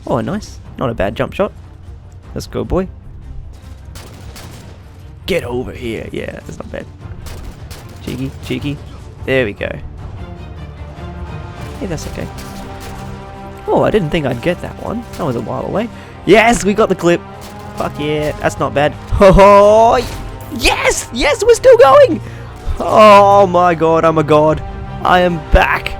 Oh, nice. Not a bad jump shot. Let's go, boy. Get over here. Yeah, that's not bad. Cheeky, cheeky. There we go. Yeah, that's okay. Oh, I didn't think I'd get that one. That was a while away. Yes, we got the clip. Fuck yeah, that's not bad. Oh, yes! Yes, we're still going! Oh my god, I'm a god. I am back.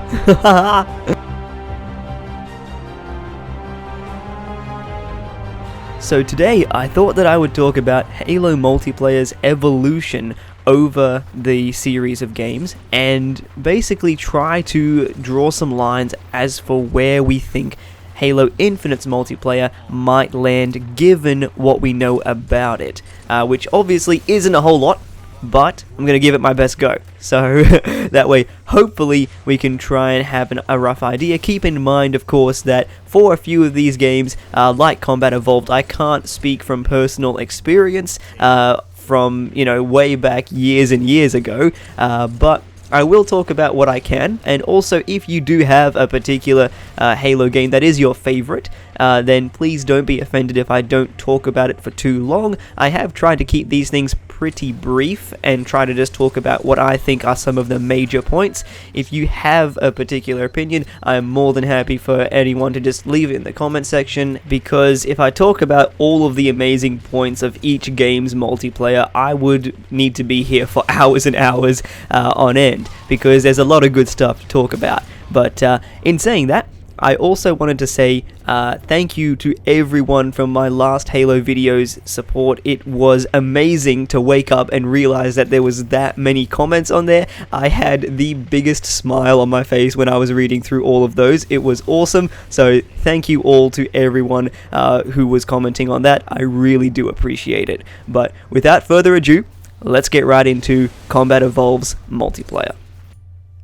So today, I thought that I would talk about Halo multiplayer's evolution over the series of games, and basically try to draw some lines as for where we think Halo Infinite's multiplayer might land given what we know about it, which obviously isn't a whole lot, but I'm going to give it my best go. So that way, hopefully, we can try and have a rough idea. Keep in mind, of course, that for a few of these games, like Combat Evolved, I can't speak from personal experience, from, you know, way back years and years ago, but I will talk about what I can. And also, if you do have a particular Halo game that is your favorite, then please don't be offended if I don't talk about it for too long. I have tried to keep these things pretty brief and try to just talk about what I think are some of the major points. If you have a particular opinion, I'm more than happy for anyone to just leave it in the comment section, because if I talk about all of the amazing points of each game's multiplayer, I would need to be here for hours and hours on end, because there's a lot of good stuff to talk about. But in saying that, I also wanted to say thank you to everyone from my last Halo videos support. It was amazing to wake up and realize that there was that many comments on there. I had the biggest smile on my face when I was reading through all of those. It was awesome. So thank you all to everyone who was commenting on that. I really do appreciate it. But without further ado, let's get right into Combat Evolved's multiplayer.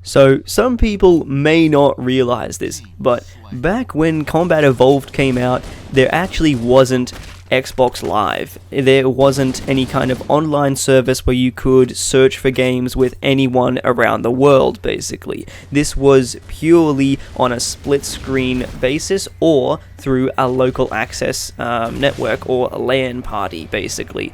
So, some people may not realize this, but back when Combat Evolved came out, there actually wasn't Xbox Live. There wasn't any kind of online service where you could search for games with anyone around the world, basically. This was purely on a split-screen basis or through a local access network or a LAN party, basically.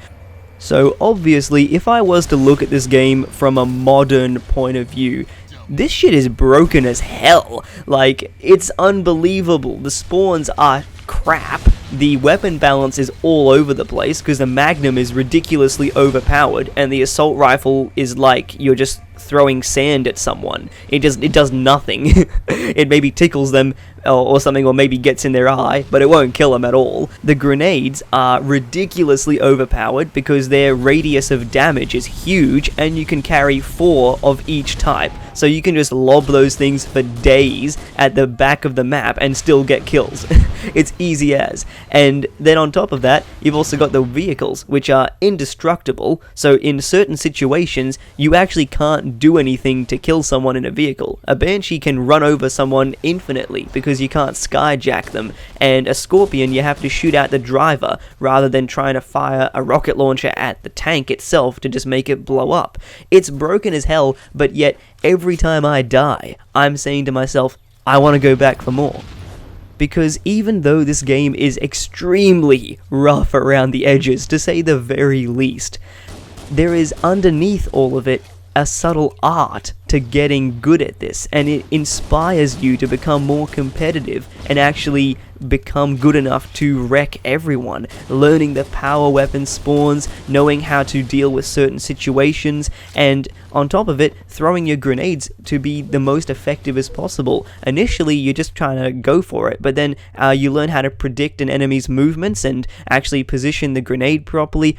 So, obviously, if I was to look at this game from a modern point of view, this shit is broken as hell. Like, it's unbelievable. The spawns are crap. The weapon balance is all over the place because the Magnum is ridiculously overpowered and the assault rifle is like you're just throwing sand at someone. It does nothing. It maybe tickles them or something, or maybe gets in their eye, but it won't kill them at all. The grenades are ridiculously overpowered because their radius of damage is huge and you can carry 4 of each type. So you can just lob those things for days at the back of the map and still get kills. It's easy as. And then on top of that, you've also got the vehicles, which are indestructible, so in certain situations, you actually can't do anything to kill someone in a vehicle. A Banshee can run over someone infinitely because you can't skyjack them, and a Scorpion you have to shoot at the driver rather than trying to fire a rocket launcher at the tank itself to just make it blow up. It's broken as hell, but yet every time I die, I'm saying to myself, I want to go back for more. Because even though this game is extremely rough around the edges, to say the very least, there is underneath all of it a subtle art to getting good at this, and it inspires you to become more competitive and actually become good enough to wreck everyone, learning the power weapon spawns, knowing how to deal with certain situations, and on top of it, throwing your grenades to be the most effective as possible. Initially, you're just trying to go for it, but then you learn how to predict an enemy's movements and actually position the grenade properly,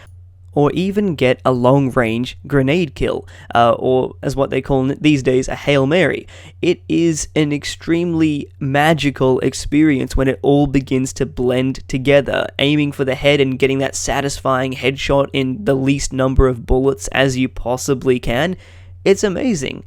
or even get a long-range grenade kill, or as what they call these days, a Hail Mary. It is an extremely magical experience when it all begins to blend together, aiming for the head and getting that satisfying headshot in the least number of bullets as you possibly can. It's amazing.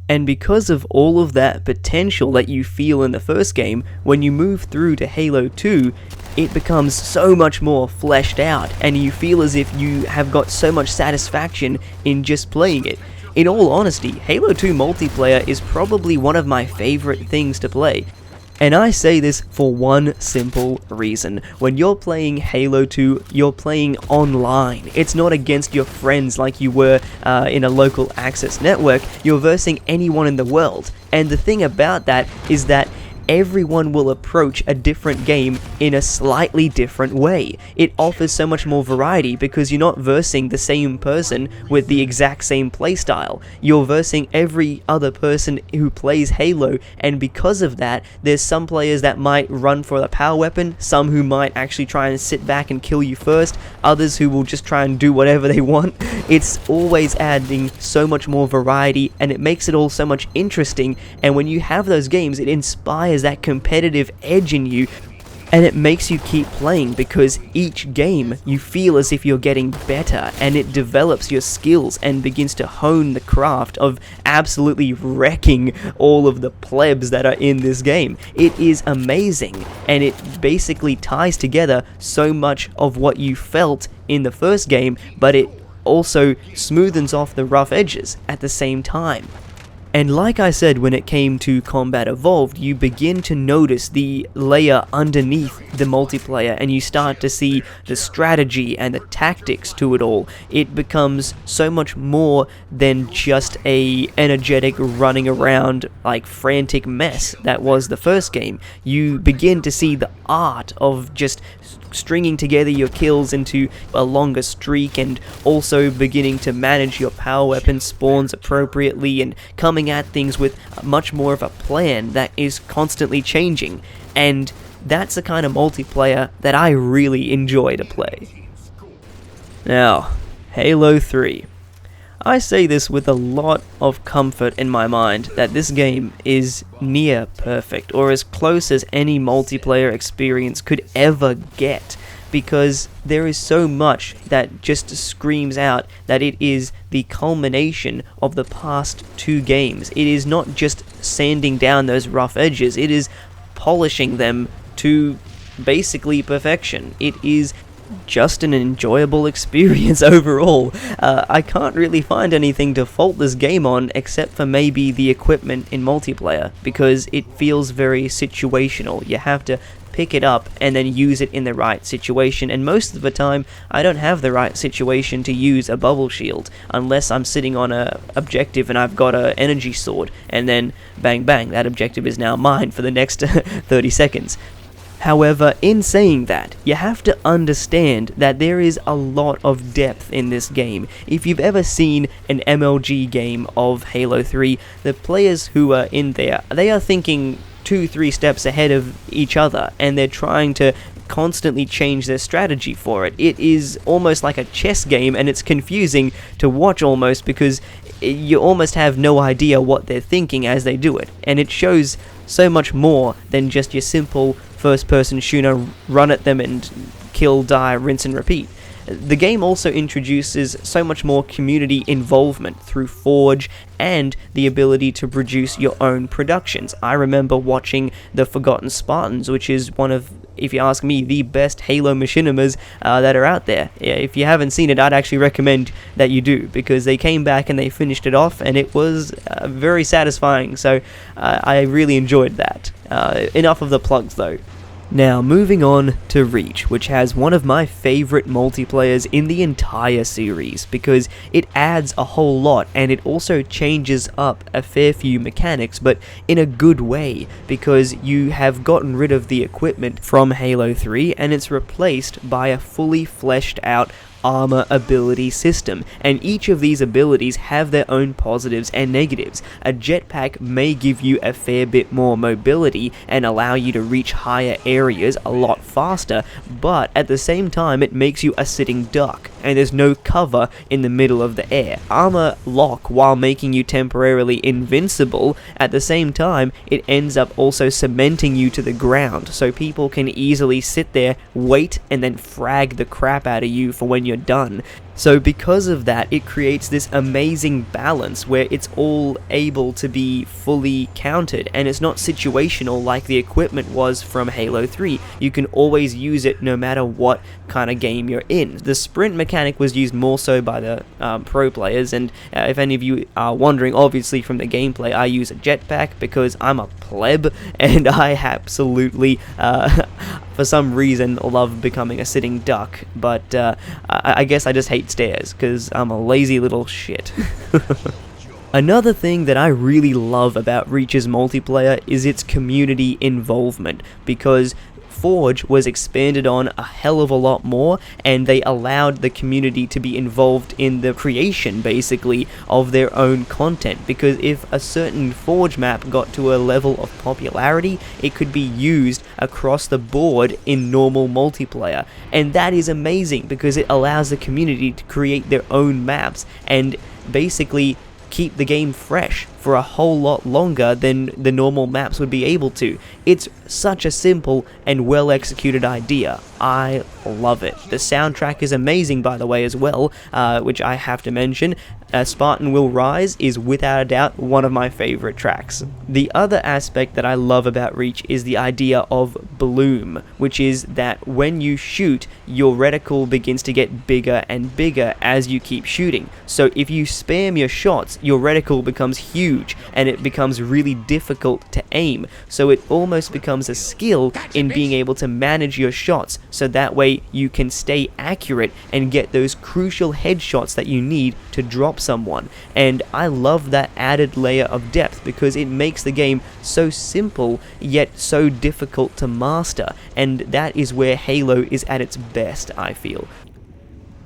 And because of all of that potential that you feel in the first game, when you move through to Halo 2, it becomes so much more fleshed out, and you feel as if you have got so much satisfaction in just playing it. In all honesty, Halo 2 multiplayer is probably one of my favorite things to play. And I say this for one simple reason. When you're playing Halo 2, you're playing online. It's not against your friends like you were in a local access network. You're versing anyone in the world. And the thing about that is that everyone will approach a different game in a slightly different way. It offers so much more variety because you're not versing the same person with the exact same playstyle. You're versing every other person who plays Halo, and because of that, there's some players that might run for the power weapon, some who might actually try and sit back and kill you first, others who will just try and do whatever they want. It's always adding so much more variety, and it makes it all so much interesting, and when you have those games, it inspires that competitive edge in you, and it makes you keep playing because each game you feel as if you're getting better, and it develops your skills and begins to hone the craft of absolutely wrecking all of the plebs that are in this game. It is amazing, and it basically ties together so much of what you felt in the first game, but it also smoothens off the rough edges at the same time. And like I said, when it came to Combat Evolved, you begin to notice the layer underneath the multiplayer, and you start to see the strategy and the tactics to it all. It becomes so much more than just a energetic running around like frantic mess that was the first game. You begin to see the art of just stringing together your kills into a longer streak, and also beginning to manage your power weapon spawns appropriately, and coming at things with much more of a plan that is constantly changing. And that's the kind of multiplayer that I really enjoy to play. Now, Halo 3. I say this with a lot of comfort in my mind that this game is near perfect, or as close as any multiplayer experience could ever get, because there is so much that just screams out that it is the culmination of the past two games. It is not just sanding down those rough edges, it is polishing them to basically perfection. It is just an enjoyable experience overall. I can't really find anything to fault this game on except for maybe the equipment in multiplayer, because it feels very situational. You have to pick it up and then use it in the right situation, and most of the time I don't have the right situation to use a bubble shield unless I'm sitting on a objective and I've got an energy sword, and then bang bang, that objective is now mine for the next 30 seconds. However, in saying that, you have to understand that there is a lot of depth in this game. If you've ever seen an MLG game of Halo 3, the players who are in there, they are thinking 2-3 steps ahead of each other, and they're trying to constantly change their strategy for it. It is almost like a chess game, and it's confusing to watch almost, because you almost have no idea what they're thinking as they do it, and it shows so much more than just your simple first-person shooter, run at them and kill, die, rinse and repeat. The game also introduces so much more community involvement through Forge and the ability to produce your own productions. I remember watching The Forgotten Spartans, which is one of, if you ask me, the best Halo machinimas that are out there. If you haven't seen it, I'd actually recommend that you do, because they came back and they finished it off, and it was very satisfying, so I really enjoyed that. Enough of the plugs though. Now, moving on to Reach, which has one of my favorite multiplayers in the entire series, because it adds a whole lot, and it also changes up a fair few mechanics, but in a good way, because you have gotten rid of the equipment from Halo 3, and it's replaced by a fully fleshed out armor ability system, and each of these abilities have their own positives and negatives. A jetpack may give you a fair bit more mobility and allow you to reach higher areas a lot faster, but at the same time it makes you a sitting duck, and there's no cover in the middle of the air. Armor lock while making you temporarily invincible. At the same time, it ends up also cementing you to the ground, so people can easily sit there, wait, and then frag the crap out of you for when you're done. So because of that, it creates this amazing balance where it's all able to be fully countered, and it's not situational like the equipment was from Halo 3. You can always use it no matter what kind of game you're in. The sprint mechanic was used more so by the pro players, and if any of you are wondering, obviously from the gameplay, I use a jetpack because I'm a pleb, and I absolutely, for some reason, love becoming a sitting duck, but I guess I just hate stairs, because I'm a lazy little shit. Another thing that I really love about Reach's multiplayer is its community involvement, because Forge was expanded on a hell of a lot more, and they allowed the community to be involved in the creation, basically, of their own content, because if a certain Forge map got to a level of popularity, it could be used across the board in normal multiplayer, and that is amazing, because it allows the community to create their own maps, and basically keep the game fresh for a whole lot longer than the normal maps would be able to. It's such a simple and well executed idea. I love it. The soundtrack is amazing, by the way, as well, which I have to mention. Spartan Will Rise is without a doubt one of my favorite tracks. The other aspect that I love about Reach is the idea of bloom, which is that when you shoot, your reticle begins to get bigger and bigger as you keep shooting. So if you spam your shots, your reticle becomes huge, and it becomes really difficult to aim. So it almost becomes a skill in being able to manage your shots, so that way you can stay accurate and get those crucial headshots that you need to drop someone. And I love that added layer of depth, because it makes the game so simple yet so difficult to master, and that is where Halo is at its best, I feel.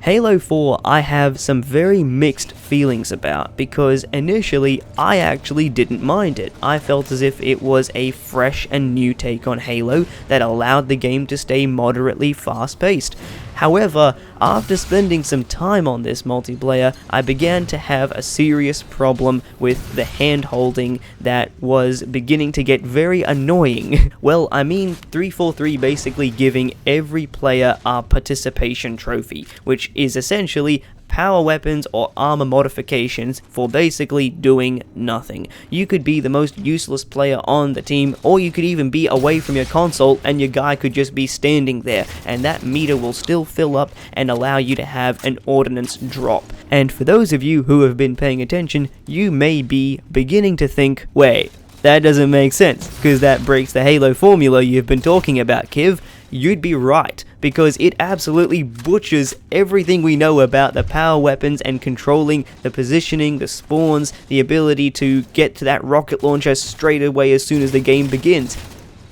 Halo 4 I have some very mixed feelings about, because initially I actually didn't mind it. I felt as if it was a fresh and new take on Halo that allowed the game to stay moderately fast-paced. However, after spending some time on this multiplayer, I began to have a serious problem with the hand-holding that was beginning to get very annoying. Well, I mean 343 basically giving every player a participation trophy, which is essentially power weapons or armor modifications for basically doing nothing. You could be the most useless player on the team, or you could even be away from your console and your guy could just be standing there, and that meter will still fill up and allow you to have an ordnance drop. And for those of you who have been paying attention, you may be beginning to think, wait, that doesn't make sense, because that breaks the Halo formula you've been talking about, Kiv. You'd be right, because it absolutely butchers everything we know about the power weapons and controlling the positioning, the spawns, the ability to get to that rocket launcher straight away as soon as the game begins.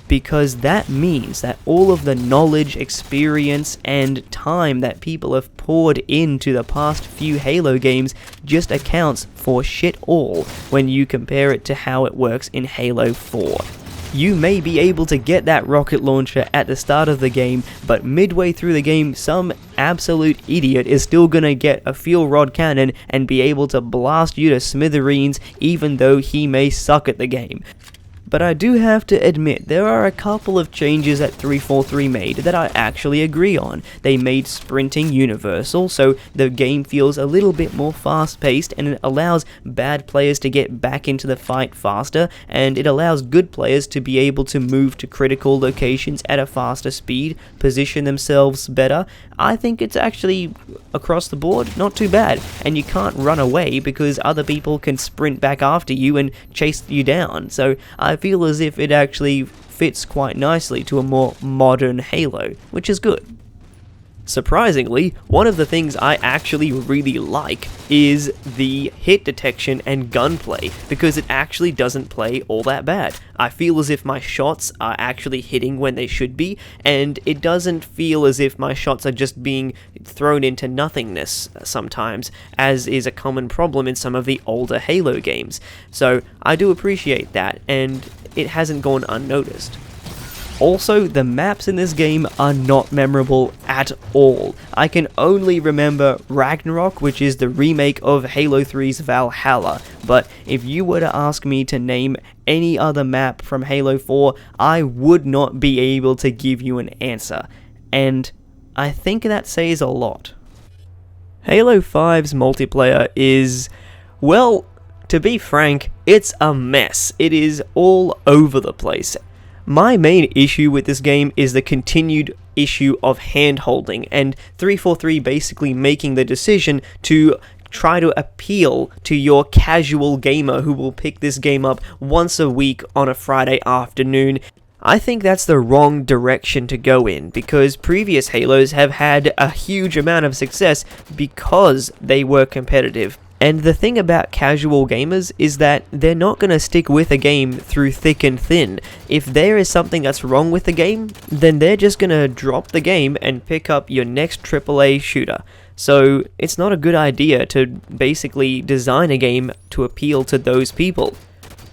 Because that means that all of the knowledge, experience, and time that people have poured into the past few Halo games just accounts for shit all when you compare it to how it works in Halo 4. You may be able to get that rocket launcher at the start of the game, but midway through the game, some absolute idiot is still gonna get a fuel rod cannon and be able to blast you to smithereens, even though he may suck at the game. But I do have to admit, there are a couple of changes that 343 made that I actually agree on. They made sprinting universal, so the game feels a little bit more fast-paced, and it allows bad players to get back into the fight faster, and it allows good players to be able to move to critical locations at a faster speed, position themselves better. I think it's actually, across the board, not too bad, and you can't run away because other people can sprint back after you and chase you down, so I feel as if it actually fits quite nicely to a more modern Halo, which is good. Surprisingly, one of the things I actually really like is the hit detection and gunplay, because it actually doesn't play all that bad. I feel as if my shots are actually hitting when they should be, and it doesn't feel as if my shots are just being thrown into nothingness sometimes, as is a common problem in some of the older Halo games. So I do appreciate that, and it hasn't gone unnoticed. Also, the maps in this game are not memorable at all. I can only remember Ragnarok, which is the remake of Halo 3's Valhalla, but if you were to ask me to name any other map from Halo 4, I would not be able to give you an answer, and I think that says a lot. Halo 5's multiplayer is, well, to be frank, it's a mess. It is all over the place. My main issue with this game is the continued issue of hand-holding, and 343 basically making the decision to try to appeal to your casual gamer who will pick this game up once a week on a Friday afternoon. I think that's the wrong direction to go in, because previous Halos have had a huge amount of success because they were competitive. And the thing about casual gamers is that they're not going to stick with a game through thick and thin. If there is something that's wrong with the game, then they're just going to drop the game and pick up your next AAA shooter. So it's not a good idea to basically design a game to appeal to those people.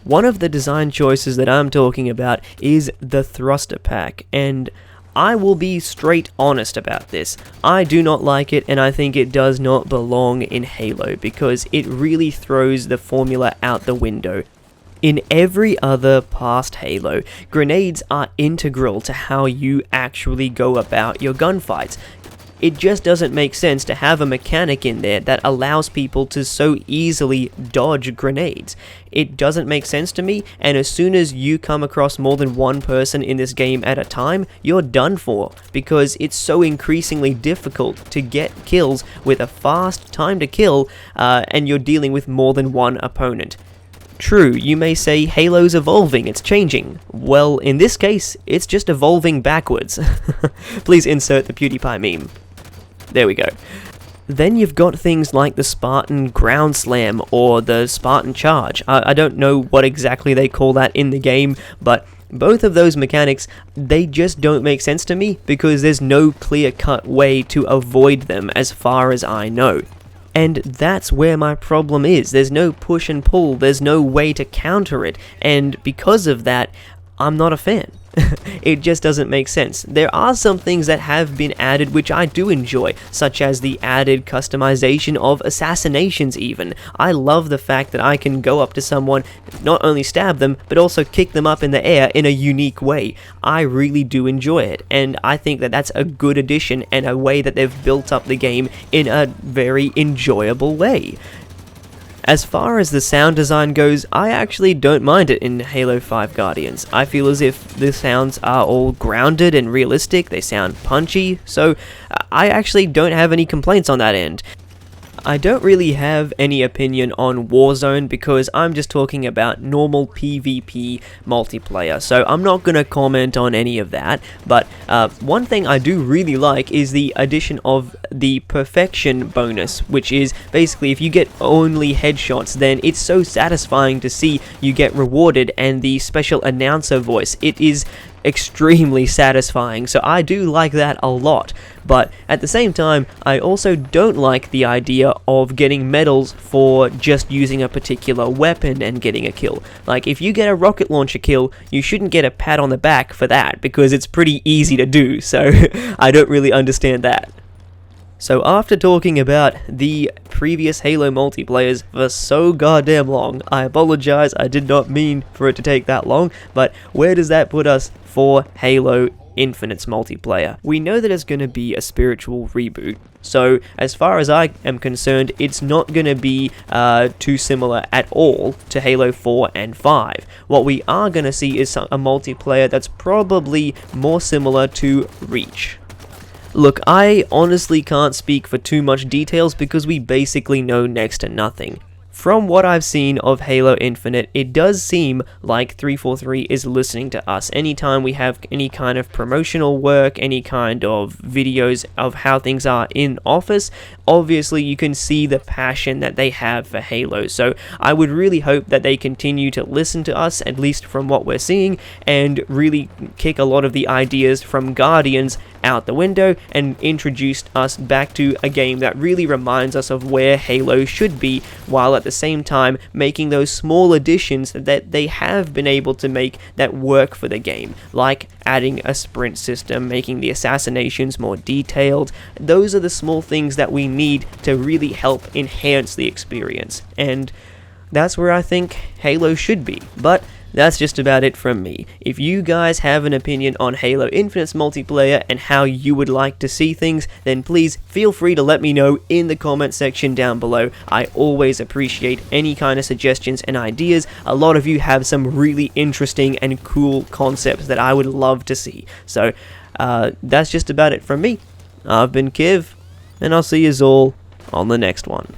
One of the design choices that I'm talking about is the thruster pack, and I will be straight honest about this. I do not like it, and I think it does not belong in Halo, because it really throws the formula out the window. In every other past Halo, grenades are integral to how you actually go about your gunfights. It just doesn't make sense to have a mechanic in there that allows people to so easily dodge grenades. It doesn't make sense to me, and as soon as you come across more than one person in this game at a time, you're done for, because it's so increasingly difficult to get kills with a fast time to kill, and you're dealing with more than one opponent. True, you may say Halo's evolving, it's changing. Well, in this case, it's just evolving backwards. Please insert the PewDiePie meme. There we go. Then you've got things like the Spartan Ground Slam or the Spartan Charge. I don't know what exactly they call that in the game, but both of those mechanics, they just don't make sense to me because there's no clear-cut way to avoid them as far as I know. And that's where my problem is. There's no push and pull, there's no way to counter it, and because of that, I'm not a fan. It just doesn't make sense. There are some things that have been added which I do enjoy, such as the added customization of assassinations even. I love the fact that I can go up to someone, not only stab them, but also kick them up in the air in a unique way. I really do enjoy it, and I think that that's a good addition and a way that they've built up the game in a very enjoyable way. As far as the sound design goes, I actually don't mind it in Halo 5 Guardians. I feel as if the sounds are all grounded and realistic, they sound punchy, so I actually don't have any complaints on that end. I don't really have any opinion on Warzone because I'm just talking about normal PvP multiplayer, so I'm not going to comment on any of that, but one thing I do really like is the addition of the perfection bonus, which is basically if you get only headshots, then it's so satisfying to see you get rewarded, and the special announcer voice, it is extremely satisfying, so I do like that a lot. But at the same time, I also don't like the idea of getting medals for just using a particular weapon and getting a kill. Like, if you get a rocket launcher kill, you shouldn't get a pat on the back for that, because it's pretty easy to do, so I don't really understand that. So after talking about the previous Halo multiplayers for so goddamn long, I apologize, I did not mean for it to take that long, but where does that put us for Halo Infinite's multiplayer? We know that it's going to be a spiritual reboot, so as far as I am concerned, it's not going to be too similar at all to Halo 4 and 5. What we are going to see is a multiplayer that's probably more similar to Reach. Look, I honestly can't speak for too much details because we basically know next to nothing. From what I've seen of Halo Infinite, it does seem like 343 is listening to us. Anytime we have any kind of promotional work, any kind of videos of how things are in office, obviously you can see the passion that they have for Halo. So I would really hope that they continue to listen to us, at least from what we're seeing, and really kick a lot of the ideas from Guardians out the window and introduce us back to a game that really reminds us of where Halo should be, while at the same time making those small additions that they have been able to make that work for the game, like adding a sprint system, making the assassinations more detailed. Those are the small things that we need to really help enhance the experience, and that's where I think Halo should be. But that's just about it from me. If you guys have an opinion on Halo Infinite's multiplayer and how you would like to see things, then please feel free to let me know in the comment section down below. I always appreciate any kind of suggestions and ideas. A lot of you have some really interesting and cool concepts that I would love to see. So, that's just about it from me. I've been Kiv, and I'll see yous all on the next one.